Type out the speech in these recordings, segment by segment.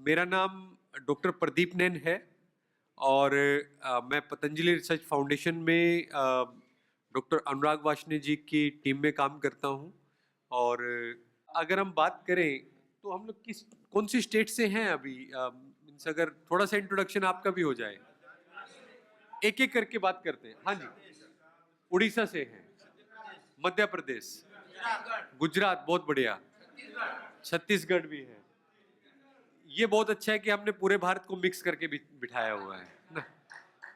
मेरा नाम डॉक्टर प्रदीप नैन है और मैं पतंजलि रिसर्च फाउंडेशन में डॉक्टर अनुराग वार्ष्णेय जी की टीम में काम करता हूं। और अगर हम बात करें तो हम लोग कौन सी स्टेट से हैं अभी, मीन्स अगर थोड़ा सा इंट्रोडक्शन आपका भी हो जाए। एक एक करके बात करते हैं। हाँ जी, उड़ीसा से हैं, मध्य प्रदेश, गुजरात, बहुत बढ़िया, छत्तीसगढ़ भी है। ये बहुत अच्छा है कि हमने पूरे भारत को मिक्स करके बिठाया हुआ है ना।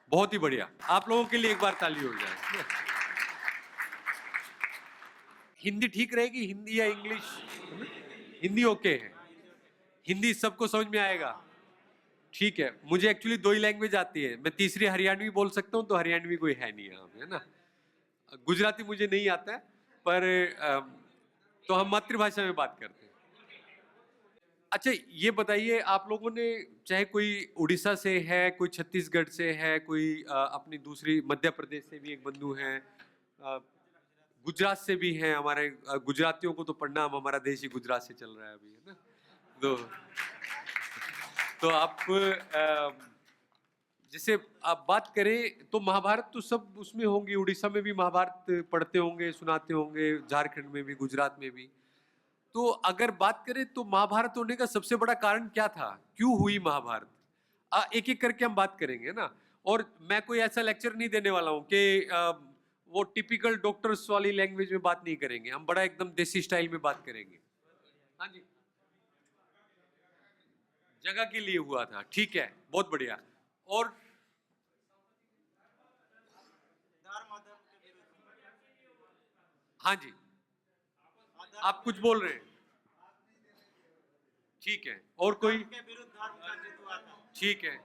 बहुत ही बढ़िया, आप लोगों के लिए एक बार ताली हो जाए। हिंदी ठीक रहेगी, हिंदी या इंग्लिश? हिंदी ओके है, हिंदी सबको समझ में आएगा। ठीक है, मुझे एक्चुअली दो ही लैंग्वेज आती है, मैं तीसरी हरियाणवी बोल सकता हूँ, तो हरियाणवी कोई है नहीं यहाँ पे, है ना। गुजराती मुझे नहीं आता है, पर तो हम मातृभाषा में बात करते हैं। अच्छा, ये बताइए, आप लोगों ने, चाहे कोई उड़ीसा से है, कोई छत्तीसगढ़ से है, कोई अपनी दूसरी मध्य प्रदेश से भी एक बंधु हैं, गुजरात से भी हैं हमारे। गुजरातियों को तो प्रणाम, हमारा देश ही गुजरात से चल रहा है अभी, है ना। तो आप जैसे आप बात करें तो महाभारत तो सब उसमें होंगी, उड़ीसा में भी महाभारत पढ़ते होंगे, सुनाते होंगे, झारखंड में भी, गुजरात में भी। तो अगर बात करें तो महाभारत होने का सबसे बड़ा कारण क्या था, क्यों हुई महाभारत? एक एक करके हम बात करेंगे ना। और मैं कोई ऐसा लेक्चर नहीं देने वाला हूं कि वो टिपिकल डॉक्टर्स वाली लैंग्वेज में बात नहीं करेंगे, हम बड़ा एकदम देसी स्टाइल में बात करेंगे। हाँ जी, जगह के लिए हुआ था, ठीक है, बहुत बढ़िया। और हाँ जी, आप कुछ बोल रहे हैं, ठीक है। और कोई? ठीक है,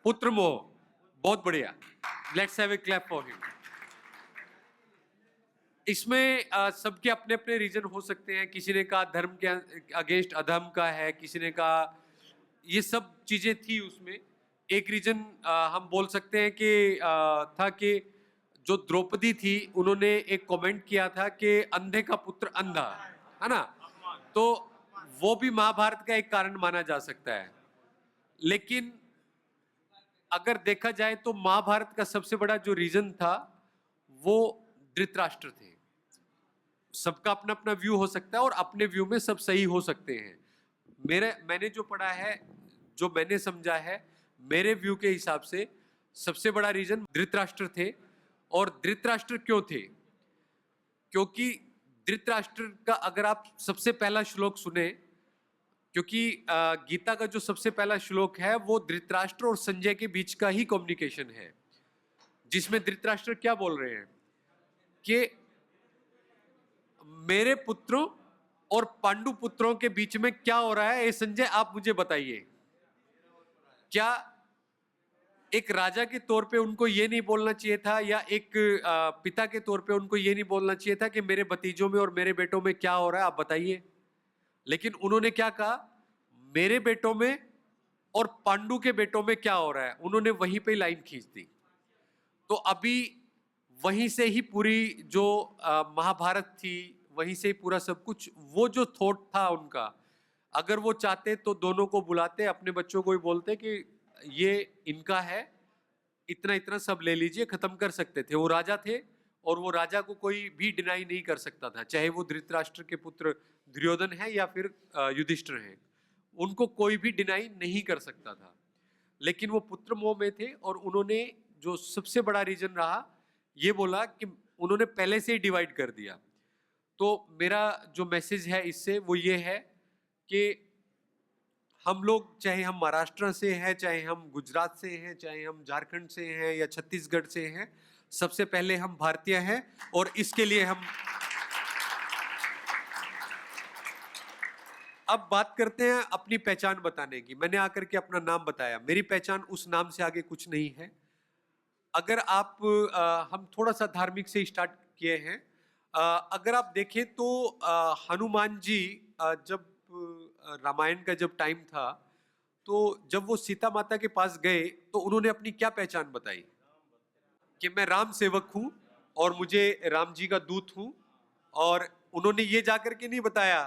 पुत्र मोह, बहुत बढ़िया, let's have a clap for him. इसमें सबके अपने अपने रीजन हो सकते हैं, किसी ने कहा धर्म के अगेंस्ट अधर्म का है, किसी ने कहा ये सब चीजें थी उसमें। एक रीजन हम बोल सकते हैं कि था कि जो द्रौपदी थी, उन्होंने एक कमेंट किया था कि अंधे का पुत्र अंधा, है ना। तो वो भी महाभारत का एक कारण माना जा सकता है। लेकिन अगर देखा जाए तो महाभारत का सबसे बड़ा जो रीजन था वो धृतराष्ट्र थे। सबका अपना अपना व्यू हो सकता है और अपने व्यू में सब सही हो सकते हैं। मैंने जो पढ़ा है, जो मैंने समझा है, मेरे व्यू के हिसाब से सबसे बड़ा रीजन धृतराष्ट्र थे। और धृतराष्ट्र क्यों थे? क्योंकि धृतराष्ट्र का अगर आप सबसे पहला श्लोक सुने, क्योंकि गीता का जो सबसे पहला श्लोक है वो धृतराष्ट्र और संजय के बीच का ही कम्युनिकेशन है, जिसमें धृतराष्ट्र क्या बोल रहे हैं कि मेरे पुत्रों और पांडु पुत्रों के बीच में क्या हो रहा है, ये संजय आप मुझे बताइए। क्या एक राजा के तौर पे उनको ये नहीं बोलना चाहिए था, या एक पिता के तौर पे उनको ये नहीं बोलना चाहिए था कि मेरे भतीजों में और मेरे बेटों में क्या हो रहा है, आप बताइए? लेकिन उन्होंने क्या कहा, मेरे बेटों में और पांडु के बेटों में क्या हो रहा है, उन्होंने वहीं पे लाइन खींच दी। तो अभी वहीं से ही पूरी जो महाभारत थी, वहीं से ही पूरा सब कुछ, वो जो थॉट था उनका, अगर वो चाहते तो दोनों को बुलाते, अपने बच्चों को ही बोलते कि ये इनका है, इतना इतना सब ले लीजिए, खत्म कर सकते थे। वो राजा थे और वो राजा को कोई भी डिनाई नहीं कर सकता था, चाहे वो धृतराष्ट्र के पुत्र दुर्योधन है या फिर युधिष्ठिर है, उनको कोई भी डिनाई नहीं कर सकता था। लेकिन वो पुत्र मोह में थे और उन्होंने जो सबसे बड़ा रीजन रहा, ये बोला कि उन्होंने पहले से ही डिवाइड कर दिया। तो मेरा जो मैसेज है इससे वो ये है कि हम लोग, चाहे हम महाराष्ट्र से हैं, चाहे हम गुजरात से हैं, चाहे हम झारखंड से हैं या छत्तीसगढ़ से हैं, सबसे पहले हम भारतीय हैं। और इसके लिए हम अब बात करते हैं अपनी पहचान बताने की। मैंने आकर के अपना नाम बताया, मेरी पहचान उस नाम से आगे कुछ नहीं है। अगर आप हम थोड़ा सा धार्मिक से स्टार्ट किए हैं। अगर आप देखें तो हनुमान जी जब रामायण का जब टाइम था, तो जब वो सीता माता के पास गए तो उन्होंने अपनी क्या पहचान बताई कि मैं राम सेवक हूं और मुझे राम जी का दूत हूं। और उन्होंने ये जाकर के नहीं बताया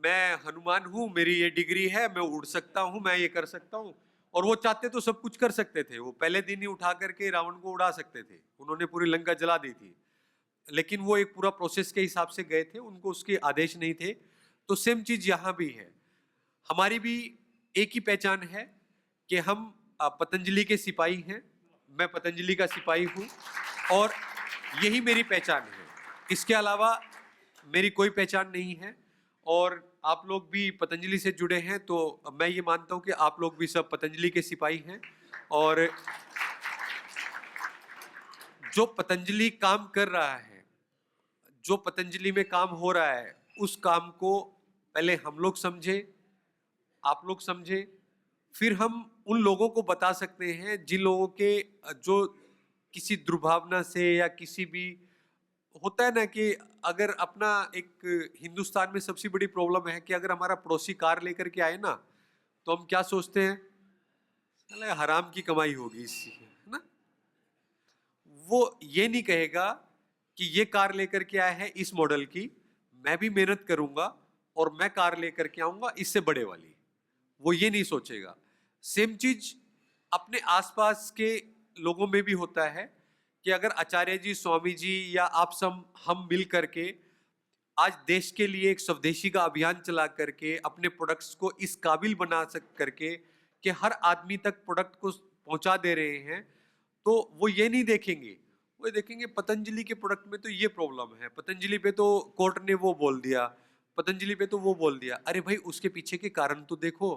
मैं हनुमान हूं, मेरी ये डिग्री है, मैं उड़ सकता हूं, मैं ये कर सकता हूं। और वो चाहते तो सब कुछ कर सकते थे, वो पहले दिन ही उठा करके रावण को उड़ा सकते थे, उन्होंने पूरी लंका जला दी थी। लेकिन वो एक पूरा प्रोसेस के हिसाब से गए थे, उनको उसके आदेश नहीं थे। तो सेम चीज यहां भी है, हमारी भी एक ही पहचान है कि हम पतंजलि के सिपाही हैं, मैं पतंजलि का सिपाही हूं और यही मेरी पहचान है। इसके अलावा मेरी कोई पहचान नहीं है। और आप लोग भी पतंजलि से जुड़े हैं, तो मैं ये मानता हूं कि आप लोग भी सब पतंजलि के सिपाही हैं। और जो पतंजलि काम कर रहा है, जो पतंजलि में काम हो रहा है, उस काम को पहले हम लोग समझे, आप लोग समझे, फिर हम उन लोगों को बता सकते हैं जिन लोगों के जो किसी दुर्भावना से या किसी भी, होता है ना कि अगर अपना एक हिंदुस्तान में सबसे बड़ी प्रॉब्लम है कि अगर हमारा पड़ोसी कार लेकर के आए ना, तो हम क्या सोचते हैं, साले हराम की कमाई होगी इससे, है ना। वो ये नहीं कहेगा कि ये कार लेकर के आया है इस मॉडल की, मैं भी मेहनत करूंगा और मैं कार लेकर के आऊंगा इससे बड़े वाली, वो ये नहीं सोचेगा। सेम चीज अपने आसपास के लोगों में भी होता है कि अगर आचार्य जी, स्वामी जी या आप सब हम मिल करके आज देश के लिए एक स्वदेशी का अभियान चला करके अपने प्रोडक्ट्स को इस काबिल बना सक करके कि हर आदमी तक प्रोडक्ट को पहुंचा दे रहे हैं, तो वो ये नहीं देखेंगे, वो देखेंगे पतंजलि के प्रोडक्ट में तो ये प्रॉब्लम है, पतंजलि पे तो कोर्ट ने वो बोल दिया, पतंजलि पे तो वो बोल दिया। अरे भाई, उसके पीछे के कारण तो देखो।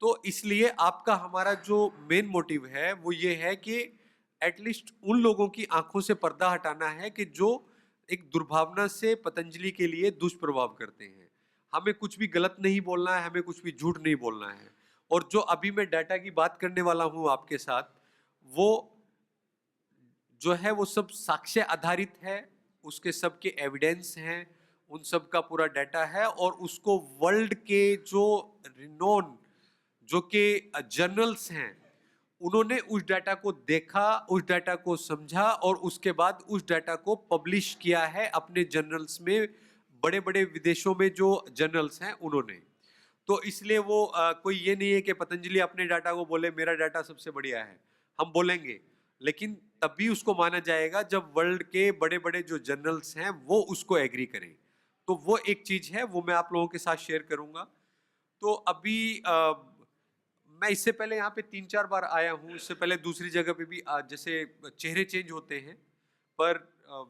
तो इसलिए आपका हमारा जो मेन मोटिव है वो ये है कि एटलीस्ट उन लोगों की आंखों से पर्दा हटाना है कि जो एक दुर्भावना से पतंजलि के लिए दुष्प्रभाव करते हैं। हमें कुछ भी गलत नहीं बोलना है, हमें कुछ भी झूठ नहीं बोलना है। और जो अभी मैं डाटा की बात करने वाला हूं आपके साथ, वो जो है वो सब साक्ष्य आधारित है, उसके सब के एविडेंस हैं, उन सब का पूरा डाटा है। और उसको वर्ल्ड के जो रिनोन जो कि जर्नल्स हैं, उन्होंने उस डाटा को देखा, उस डाटा को समझा और उसके बाद उस डाटा को पब्लिश किया है अपने जर्नल्स में। बड़े बड़े विदेशों में जो जर्नल्स हैं उन्होंने, तो इसलिए वो कोई ये नहीं है कि पतंजलि अपने डाटा को बोले मेरा डाटा सबसे बढ़िया है। हम बोलेंगे, लेकिन तब भी उसको माना जाएगा जब वर्ल्ड के बड़े बड़े जो जर्नल्स हैं वो उसको एग्री करें। तो वो एक चीज है, वो मैं आप लोगों के साथ शेयर करूंगा। तो अभी मैं इससे पहले यहाँ पे 3-4 बार आया हूँ, इससे पहले दूसरी जगह पे भी जैसे चेहरे चेंज होते हैं, पर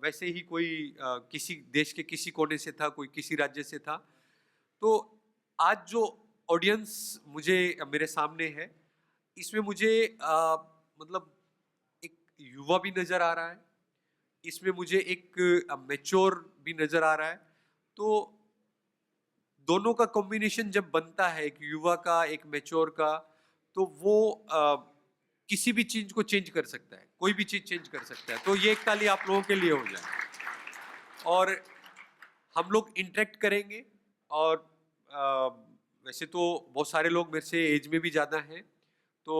वैसे ही कोई किसी देश के किसी कोने से था, कोई किसी राज्य से था। तो आज जो ऑडियंस मुझे मेरे सामने है, इसमें मुझे मतलब एक युवा भी नजर आ रहा है, इसमें मुझे एक मैच्योर भी नजर आ रहा है। तो दोनों का कॉम्बिनेशन जब बनता है, एक युवा का एक मैच्योर का, तो वो किसी भी चीज को चेंज कर सकता है, कोई भी चीज चेंज कर सकता है। तो ये एक ताली आप लोगों के लिए हो जाए। और हम लोग इंटरेक्ट करेंगे। और वैसे तो बहुत सारे लोग मेरे से एज में भी ज़्यादा हैं, तो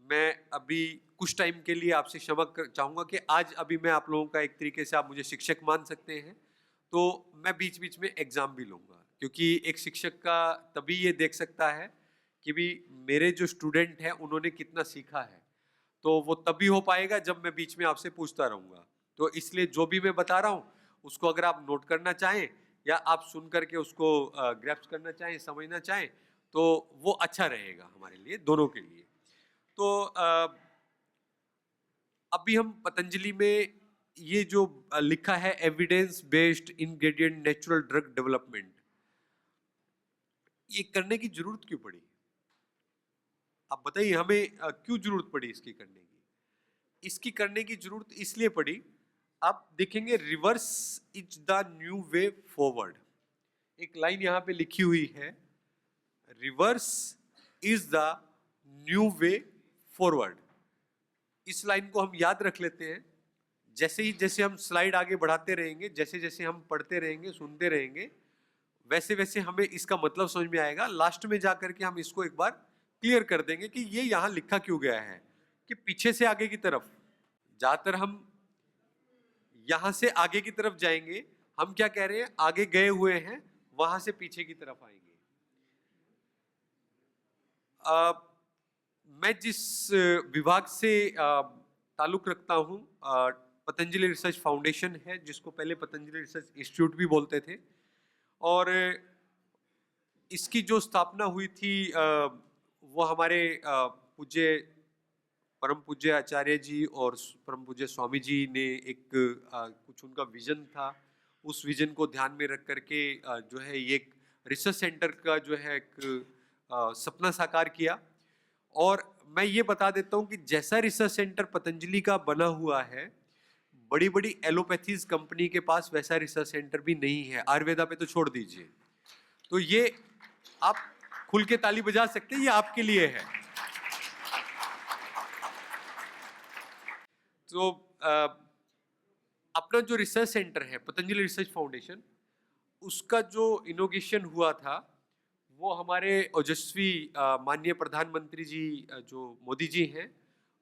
मैं अभी कुछ टाइम के लिए आपसे क्षमा चाहूँगा कि आज अभी मैं आप लोगों का एक तरीके से आप मुझे शिक्षक मान सकते हैं। तो मैं बीच बीच में एग्ज़ाम भी लूँगा, क्योंकि एक शिक्षक का तभी ये देख सकता है कि भी मेरे जो स्टूडेंट हैं उन्होंने कितना सीखा है। तो वो तभी हो पाएगा जब मैं बीच में आपसे पूछता रहूँगा। तो इसलिए जो भी मैं बता रहा हूँ उसको अगर आप नोट करना चाहें या आप सुन करके उसको ग्रैप्स करना चाहें, समझना चाहें, तो वो अच्छा रहेगा हमारे लिए, दोनों के लिए। तो अभी हम पतंजलि में ये जो लिखा है evidence based ingredient natural drug development, ये करने की जरूरत क्यों पड़ी? आप बताइए, हमें क्यों जरूरत पड़ी इसकी करने की? इसकी करने की जरूरत इसलिए पड़ी, आप देखेंगे reverse is the new way forward, एक लाइन यहां पे लिखी हुई है, reverse is the new way forward. इस लाइन को हम याद रख लेते हैं। जैसे हम स्लाइड आगे बढ़ाते रहेंगे, जैसे जैसे हम पढ़ते रहेंगे, सुनते रहेंगे, वैसे वैसे हमें इसका मतलब समझ में आएगा। लास्ट में जाकर के हम इसको एक बार क्लियर कर देंगे कि ये यहां लिखा क्यों गया है, कि पीछे से आगे की तरफ ज्यादातर हम यहां से आगे की तरफ जाएंगे। हम क्या कह रहे हैं, आगे गए हुए हैं वहां से पीछे की तरफ आएंगे। मैं जिस विभाग से ताल्लुक रखता हूँ, पतंजलि रिसर्च फाउंडेशन है, जिसको पहले पतंजलि रिसर्च इंस्टीट्यूट भी बोलते थे। और इसकी जो स्थापना हुई थी वो हमारे पूज्य परम पूज्य आचार्य जी और परम पूज्य स्वामी जी ने एक कुछ उनका विजन था, उस विजन को ध्यान में रख करके जो है ये एक रिसर्च सेंटर का जो है एक सपना साकार किया। और मैं ये बता देता हूँ कि जैसा रिसर्च सेंटर पतंजलि का बना हुआ है, बड़ी बड़ी एलोपैथीज कंपनी के पास वैसा रिसर्च सेंटर भी नहीं है, आयुर्वेदा पे तो छोड़ दीजिए। तो ये आप खुल के ताली बजा सकते हैं, ये आपके लिए है। तो अपना जो रिसर्च सेंटर है पतंजलि रिसर्च फाउंडेशन, उसका जो इनोगेशन हुआ था वो हमारे ओजस्वी माननीय प्रधानमंत्री जी जो मोदी जी हैं,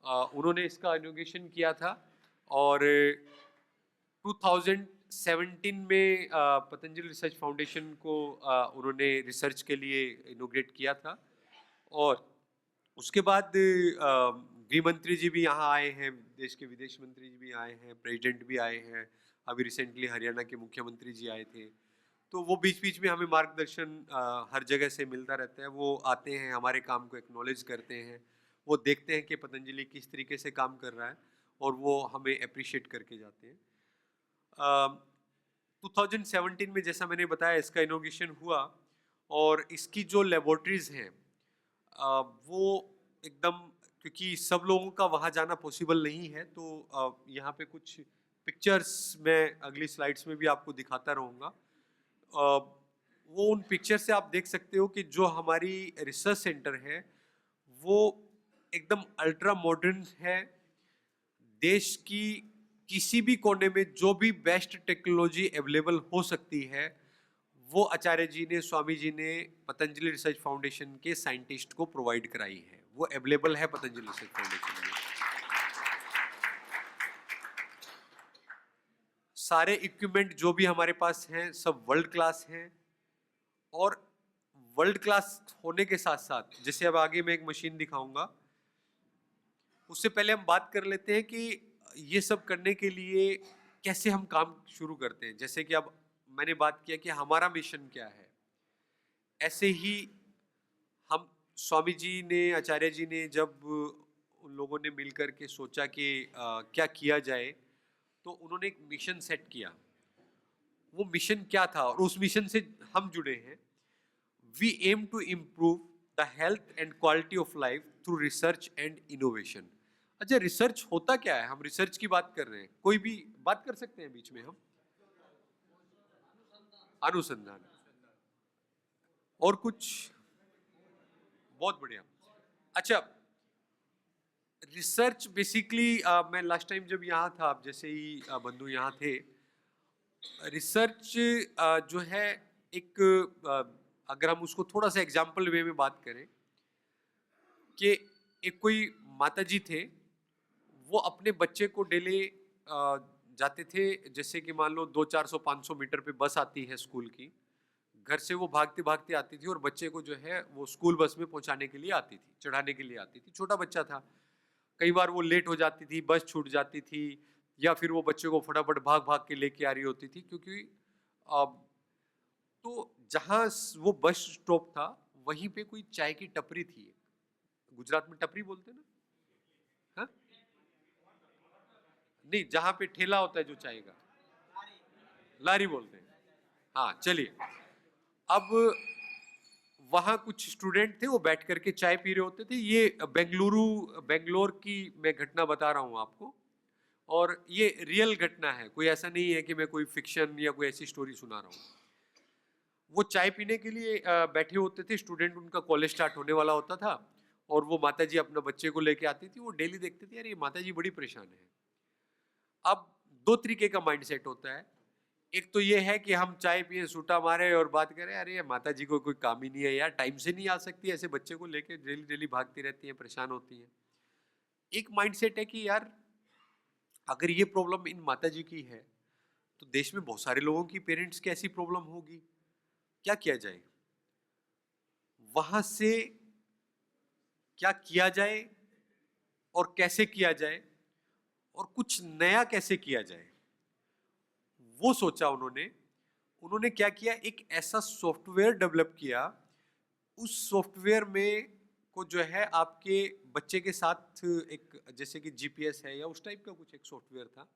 उन्होंने इसका इनोगेशन किया था। और 2017 में पतंजलि रिसर्च फाउंडेशन को उन्होंने रिसर्च के लिए इनोग्रेट किया था। और उसके बाद गृह मंत्री जी भी यहाँ आए हैं, देश के विदेश मंत्री जी भी आए हैं, प्रेसिडेंट भी आए हैं, अभी रिसेंटली हरियाणा के मुख्यमंत्री जी आए थे। तो वो बीच बीच में हमें मार्गदर्शन हर जगह से मिलता रहता है। वो आते हैं, हमारे काम को एक्नॉलेज करते हैं, वो देखते हैं कि पतंजलि किस तरीके से काम कर रहा है, और वो हमें अप्रिशिएट करके जाते हैं। 2017 में जैसा मैंने बताया इसका इनोग्रेशन हुआ, और इसकी जो लेबोरेटरीज हैं वो एकदम, क्योंकि सब लोगों का वहाँ जाना पॉसिबल नहीं है, तो यहाँ पे कुछ पिक्चर्स मैं अगली स्लाइड्स में भी आपको दिखाता रहूँगा। वो उन पिक्चर से आप देख सकते हो कि जो हमारी रिसर्च सेंटर है वो एकदम अल्ट्रा मॉडर्न है। देश की किसी भी कोने में जो भी बेस्ट टेक्नोलॉजी अवेलेबल हो सकती है, वो आचार्य जी ने, स्वामी जी ने पतंजलि रिसर्च फाउंडेशन के साइंटिस्ट को प्रोवाइड कराई है। वो अवेलेबल है पतंजलि रिसर्च फाउंडेशन में। सारे इक्विपमेंट जो भी हमारे पास हैं सब वर्ल्ड क्लास हैं। और वर्ल्ड क्लास होने के साथ साथ, जैसे अब आगे मैं एक मशीन दिखाऊंगा, उससे पहले हम बात कर लेते हैं कि ये सब करने के लिए कैसे हम काम शुरू करते हैं। जैसे कि अब मैंने बात किया कि हमारा मिशन क्या है, ऐसे ही हम स्वामी जी ने, आचार्य जी ने जब उन लोगों ने मिलकर के सोचा कि क्या किया जाए, तो उन्होंने एक मिशन सेट किया। वो मिशन क्या था और उस मिशन से हम जुड़े हैं। We aim to improve the health and quality of life through research and innovation. अच्छा, रिसर्च होता क्या है? हम रिसर्च की बात कर रहे हैं, कोई भी बात कर सकते हैं बीच में हम। अनुसंधान और कुछ, बहुत बढ़िया। अच्छा, रिसर्च बेसिकली मैं लास्ट टाइम जब यहाँ था, आप जैसे ही बंधु यहाँ थे, रिसर्च जो है एक अगर हम उसको थोड़ा सा एग्जाम्पल वे में बात करें कि एक कोई माताजी थे, वो अपने बच्चे को डेली जाते थे, जैसे कि मान लो 200-400-500 मीटर पे बस आती है स्कूल की, घर से वो भागते भागते आती थी और बच्चे को जो है वो स्कूल बस में पहुंचाने के लिए आती थी, चढ़ाने के लिए आती थी। छोटा बच्चा था, कई बार वो लेट हो जाती थी, बस छूट जाती थी, या फिर वो बच्चे को फटाफट भाग भाग के लेके आ रही होती थी, क्योंकि तो जहां वो बस स्टॉप था वहीं पे कोई चाय की टपरी थी। गुजरात में टपरी बोलते ना, हाँ? नहीं, जहां पे ठेला होता है जो चाय का, लारी बोलते हैं। हाँ, चलिए। अब वहां कुछ स्टूडेंट थे, वो बैठ करके चाय पी रहे होते थे। ये बेंगलोर की मैं घटना बता रहा हूं आपको, और ये रियल घटना है, कोई ऐसा नहीं है कि मैं कोई फिक्शन या कोई ऐसी स्टोरी सुना रहा हूँ। वो चाय पीने के लिए बैठे होते थे स्टूडेंट, उनका कॉलेज स्टार्ट होने वाला होता था, और वो माताजी अपना बच्चे को लेके आती थी। वो डेली देखते थे यार ये माताजी बड़ी परेशान है। अब दो तरीके का माइंडसेट होता है। एक तो ये है कि हम चाय पिए, सूटा मारे और बात करें, अरे ये माता जी को कोई काम ही नहीं है यार, टाइम से नहीं आ सकती, ऐसे बच्चे को लेके डेली डेली भागती रहती हैं, परेशान होती हैं। एक माइंडसेट है कि यार अगर ये प्रॉब्लम इन माता जी की है, तो देश में बहुत सारे लोगों की पेरेंट्स की ऐसी प्रॉब्लम होगी, क्या किया जाए, वहां से क्या किया जाए और कैसे किया जाए और कुछ नया कैसे किया जाए, वो सोचा उन्होंने। उन्होंने क्या किया, एक ऐसा सॉफ्टवेयर डेवलप किया। उस सॉफ्टवेयर में को जो है आपके बच्चे के साथ एक जैसे कि जीपीएस है या उस टाइप का कुछ एक सॉफ्टवेयर था,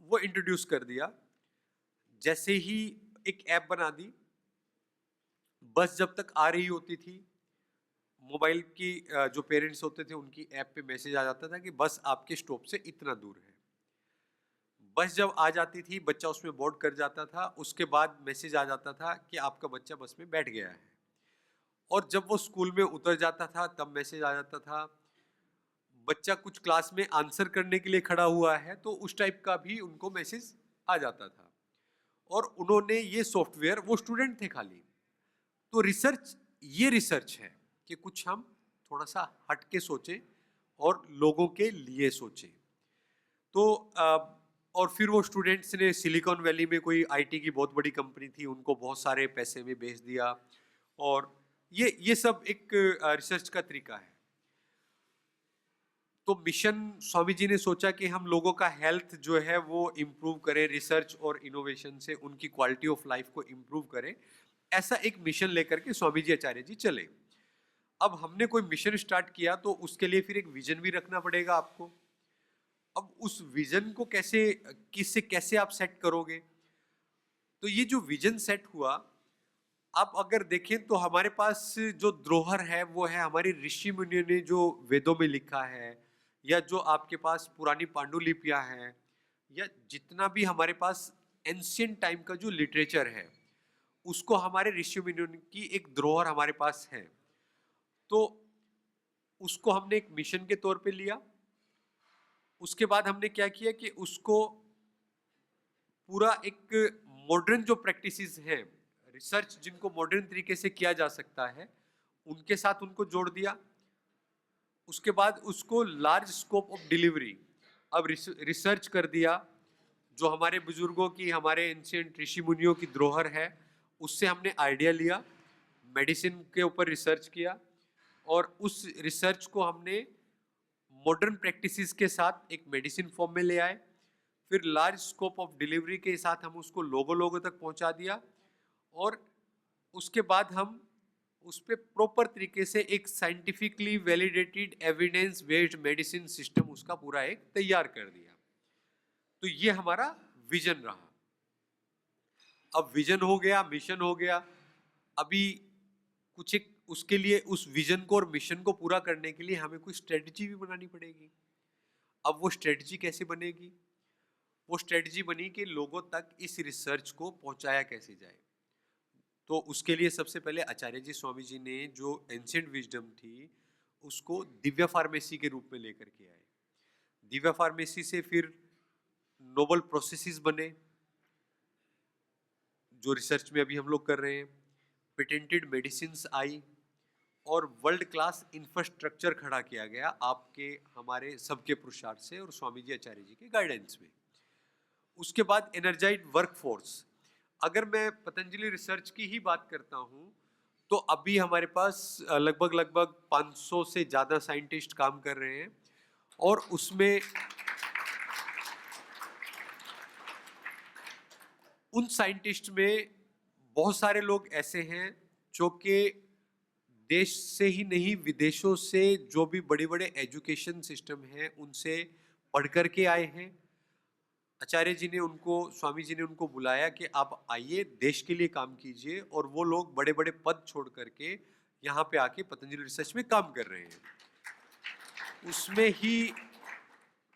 वो इंट्रोड्यूस कर दिया। जैसे ही एक ऐप बना दी, बस जब तक आ रही होती थी, मोबाइल की जो पेरेंट्स होते थे उनकी ऐप पे मैसेज आ जाता था कि बस आपके स्टॉप से इतना दूर है। बस जब आ जाती थी, बच्चा उसमें बोर्ड कर जाता था, उसके बाद मैसेज आ जाता था कि आपका बच्चा बस में बैठ गया है। और जब वो स्कूल में उतर जाता था तब मैसेज आ जाता था बच्चा कुछ क्लास में आंसर करने के लिए खड़ा हुआ है, तो उस टाइप का भी उनको मैसेज आ जाता था। और उन्होंने ये सॉफ्टवेयर, वो स्टूडेंट थे खाली, तो रिसर्च, ये रिसर्च है कि कुछ हम थोड़ा सा हट के सोचें और लोगों के लिए सोचें। तो और फिर वो स्टूडेंट्स ने सिलिकॉन वैली में कोई आईटी की बहुत बड़ी कंपनी थी, उनको बहुत सारे पैसे में बेच दिया। और ये सब एक रिसर्च का तरीका है। तो मिशन स्वामी जी ने सोचा कि हम लोगों का हेल्थ जो है वो इम्प्रूव करें, रिसर्च और इनोवेशन से उनकी क्वालिटी ऑफ लाइफ को इम्प्रूव करें। ऐसा एक मिशन लेकर के स्वामी जी आचार्य जी चले। अब हमने कोई मिशन स्टार्ट किया तो उसके लिए फिर एक विजन भी रखना पड़ेगा आपको। अब उस विजन को कैसे, किससे कैसे आप सेट करोगे, तो ये जो विजन सेट हुआ, आप अगर देखें तो हमारे पास जो धरोहर है वो है हमारी ऋषि मुनियों ने जो वेदों में लिखा है, या जो आपके पास पुरानी पांडुलिपियां हैं, या जितना भी हमारे पास एंशियंट टाइम का जो लिटरेचर है, उसको हमारे ऋषि मुनियों की एक धरोहर हमारे पास है। तो उसको हमने एक मिशन के तौर पे लिया। उसके बाद हमने क्या किया कि उसको पूरा एक मॉडर्न जो प्रैक्टिसेस हैं, रिसर्च जिनको मॉडर्न तरीके से किया जा सकता है, उनके साथ उनको जोड़ दिया। उसके बाद उसको लार्ज स्कोप ऑफ डिलीवरी, अब रिसर्च कर दिया। जो हमारे बुजुर्गों की, हमारे एंशिएंट ऋषि मुनियों की धरोहर है, उससे हमने आइडिया लिया, मेडिसिन के ऊपर रिसर्च किया, और उस रिसर्च को हमने मॉडर्न प्रैक्टिसेस के साथ एक मेडिसिन फॉर्म में ले आए। फिर लार्ज स्कोप ऑफ डिलीवरी के साथ हम उसको लोगों तक पहुंचा दिया। और उसके बाद हम उस पर प्रॉपर तरीके से एक scientifically validated evidence based medicine system उसका पूरा एक तैयार कर दिया। तो ये हमारा विजन रहा। अब विजन हो गया, मिशन हो गया, अभी कुछ एक उसके लिए, उस विजन को और मिशन को पूरा करने के लिए हमें कोई स्ट्रेटजी भी बनानी पड़ेगी। अब वो स्ट्रेटजी कैसे बनेगी? वो स्ट्रेटजी बनी कि लोगों तक इस रिसर्च को पहुंचाया कैसे जाए। तो उसके लिए सबसे पहले आचार्य जी स्वामी जी ने जो एंशिएंट विजडम थी उसको दिव्या फार्मेसी के रूप में लेकर के आए। दिव्या फार्मेसी से फिर नोबल प्रोसेसेस बने, जो रिसर्च में अभी हम लोग कर रहे हैं। पेटेंटेड मेडिसिन आई और वर्ल्ड क्लास इंफ्रास्ट्रक्चर खड़ा किया गया आपके हमारे सबके पुरुषार्थ से और स्वामी जी आचार्य जी के गाइडेंस में। उसके बाद एनर्जाइज्ड वर्कफोर्स। अगर मैं पतंजलि रिसर्च की ही बात करता हूं तो अभी हमारे पास लगभग 500 से ज्यादा साइंटिस्ट काम कर रहे हैं। और उसमें उन साइंटिस्ट में बहुत सारे लोग ऐसे हैं जो कि देश से ही नहीं, विदेशों से जो भी बड़े बड़े एजुकेशन सिस्टम हैं उनसे पढ़ कर के आए हैं। आचार्य जी ने उनको, स्वामी जी ने उनको बुलाया कि आप आइए, देश के लिए काम कीजिए। और वो लोग बड़े बड़े पद छोड़ करके यहाँ पे आके पतंजलि रिसर्च में काम कर रहे हैं। उसमें ही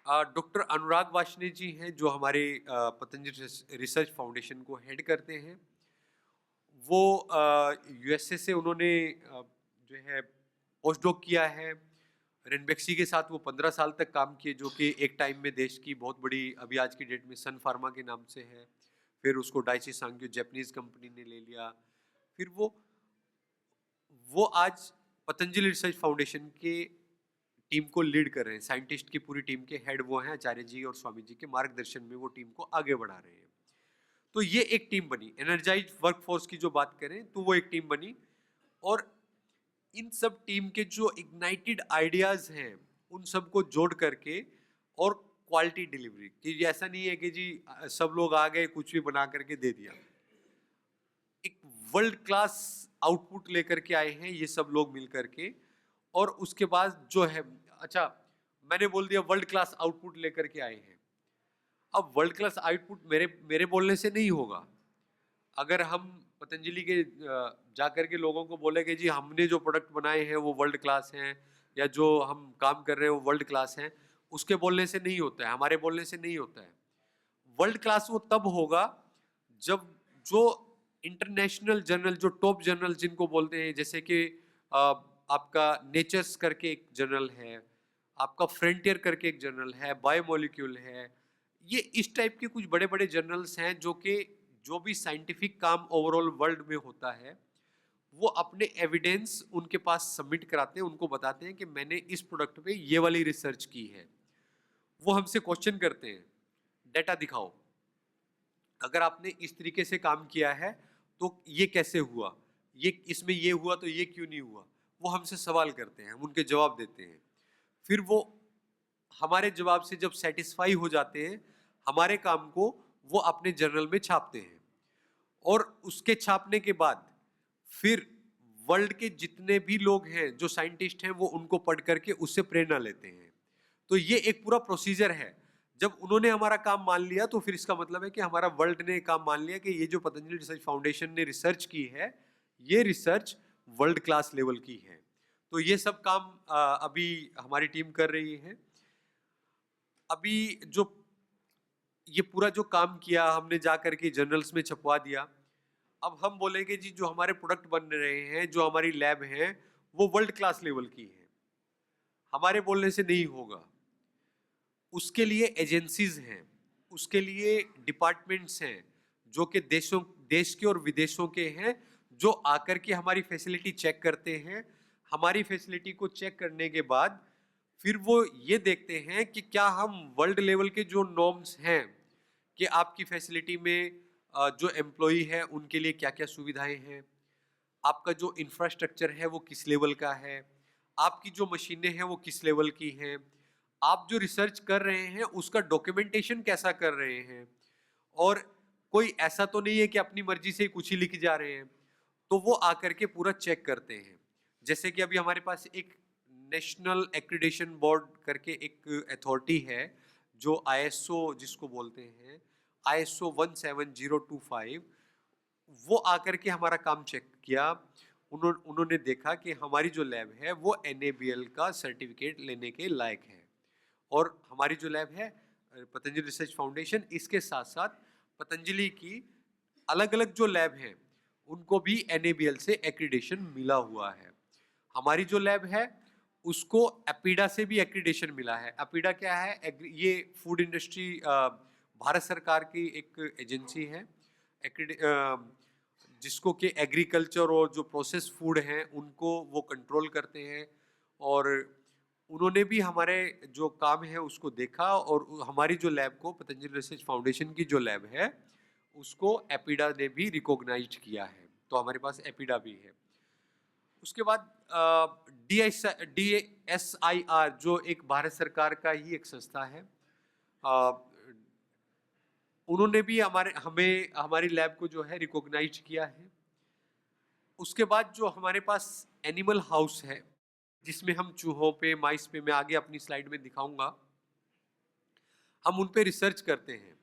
डॉक्टर अनुराग वार्ष्णेय जी हैं जो हमारे पतंजलि रिसर्च फाउंडेशन को हेड करते हैं। वो यूएसए से उन्होंने जो है पोस्टडॉक किया है। रेनबेक्सी के साथ वो 15 साल तक काम किए, जो कि एक टाइम में देश की बहुत बड़ी, अभी आज की डेट में सन फार्मा के नाम से है। फिर उसको डाइची सांग्यो जापानीज कंपनी ने ले लिया। फिर वो आज पतंजलि रिसर्च फाउंडेशन के टीम को लीड कर रहे हैं। साइंटिस्ट की पूरी टीम के हेड वो हैं आचार्य जी, और स्वामी जी के मार्गदर्शन में वो टीम को आगे बढ़ा रहे हैं। तो ये एक टीम बनी, एनर्जाइज वर्कफोर्स की जो बात करें तो वो एक टीम बनी। और इन सब टीम के जो इग्नाइटेड आइडियाज हैं उन सबको जोड़ करके और क्वालिटी डिलीवरी कि ऐसा नहीं है कि जी सब लोग आ गए कुछ भी बना करके दे दिया, एक वर्ल्ड क्लास आउटपुट लेकर के आए हैं ये सब लोग मिल करके। और उसके बाद जो है, अच्छा मैंने बोल दिया वर्ल्ड क्लास आउटपुट लेकर के आए हैं। अब वर्ल्ड क्लास आउटपुट मेरे मेरे बोलने से नहीं होगा। अगर हम पतंजलि के जाकर के लोगों को बोले कि जी हमने जो प्रोडक्ट बनाए हैं वो वर्ल्ड क्लास हैं, या जो हम काम कर रहे हैं वो वर्ल्ड क्लास हैं, उसके बोलने से नहीं होता है, हमारे बोलने से नहीं होता है। वर्ल्ड क्लास वो तब होगा जब जो इंटरनेशनल जर्नल, जो टॉप जर्नल जिनको बोलते हैं, जैसे कि आपका नेचर्स करके एक जर्नल है, आपका फ्रंटियर करके एक जर्नल है, बायोमोलिक्यूल है, ये इस टाइप के कुछ बड़े बड़े जर्नल्स हैं जो कि जो भी साइंटिफिक काम ओवरऑल वर्ल्ड में होता है वो अपने एविडेंस उनके पास सबमिट कराते हैं, उनको बताते हैं कि मैंने इस प्रोडक्ट पे ये वाली रिसर्च की है। वो हमसे क्वेश्चन करते हैं, डेटा दिखाओ, अगर आपने इस तरीके से काम किया है तो ये कैसे हुआ, ये इसमें ये हुआ तो ये क्यों नहीं हुआ। वो हमसे सवाल करते हैं, हम उनके जवाब देते हैं। फिर वो हमारे जवाब से जब सेटिस्फाई हो जाते हैं, हमारे काम को वो अपने जर्नल में छापते हैं। और उसके छापने के बाद फिर वर्ल्ड के जितने भी लोग हैं जो साइंटिस्ट हैं वो उनको पढ़ करके उससे प्रेरणा लेते हैं। तो ये एक पूरा प्रोसीजर है। जब उन्होंने हमारा काम मान लिया तो फिर इसका मतलब है कि हमारा वर्ल्ड ने काम मान लिया कि ये जो पतंजलि रिसर्च फाउंडेशन ने रिसर्च की है ये रिसर्च वर्ल्ड क्लास लेवल की है। तो ये सब काम अभी हमारी टीम कर रही है। अभी जो ये पूरा जो काम किया हमने जा करके जर्नल्स में छपवा दिया। अब हम बोलेंगे जी जो हमारे प्रोडक्ट बन रहे हैं, जो हमारी लैब है वो वर्ल्ड क्लास लेवल की है, हमारे बोलने से नहीं होगा। उसके लिए एजेंसीज हैं, उसके लिए डिपार्टमेंट्स हैं जो कि देश के और विदेशों के हैं, जो आकर के हमारी फैसिलिटी चेक करते हैं। हमारी फैसिलिटी को चेक करने के बाद फिर वो ये देखते हैं कि क्या हम वर्ल्ड लेवल के जो नॉर्म्स हैं कि आपकी फैसिलिटी में जो एम्प्लॉई है उनके लिए क्या क्या सुविधाएं हैं, आपका जो इंफ्रास्ट्रक्चर है वो किस लेवल का है, आपकी जो मशीनें हैं वो किस लेवल की हैं, आप जो रिसर्च कर रहे हैं उसका डॉक्यूमेंटेशन कैसा कर रहे हैं, और कोई ऐसा तो नहीं है कि अपनी मर्जी से ही कुछ ही लिख जा रहे हैं। तो वो आकर के पूरा चेक करते हैं। जैसे कि अभी हमारे पास एक नेशनल एक्रीडेशन बोर्ड करके एक अथॉरिटी है जो आईएसओ जिसको बोलते हैं, आईएसओ 17025, वो आकर के हमारा काम चेक किया। उन्होंने देखा कि हमारी जो लैब है वो NABL का सर्टिफिकेट लेने के लायक है। और हमारी जो लैब है पतंजलि रिसर्च फाउंडेशन, इसके साथ साथ पतंजलि की अलग अलग जो लैब हैं उनको भी NABL से एक्रीडेशन मिला हुआ है। हमारी जो लैब है उसको एपीडा से भी एक्रीडेशन मिला है। एपीडा क्या है? ये फूड इंडस्ट्री भारत सरकार की एक एजेंसी है जिसको कि एग्रीकल्चर और जो प्रोसेस फूड हैं उनको वो कंट्रोल करते हैं। और उन्होंने भी हमारे जो काम है उसको देखा और हमारी जो लैब को, पतंजलि रिसर्च फाउंडेशन की जो लैब है उसको एपीडा ने भी रिकॉग्नाइज किया है। तो हमारे पास एपीडा भी है। उसके बाद DSIR जो एक भारत सरकार का ही एक संस्था है, उन्होंने भी हमारी लैब को जो है रिकॉग्नाइज किया है। उसके बाद जो हमारे पास एनिमल हाउस है जिसमें हम चूहों पे, माइस पे, मैं आगे अपनी स्लाइड में दिखाऊंगा, हम उन पे रिसर्च करते हैं।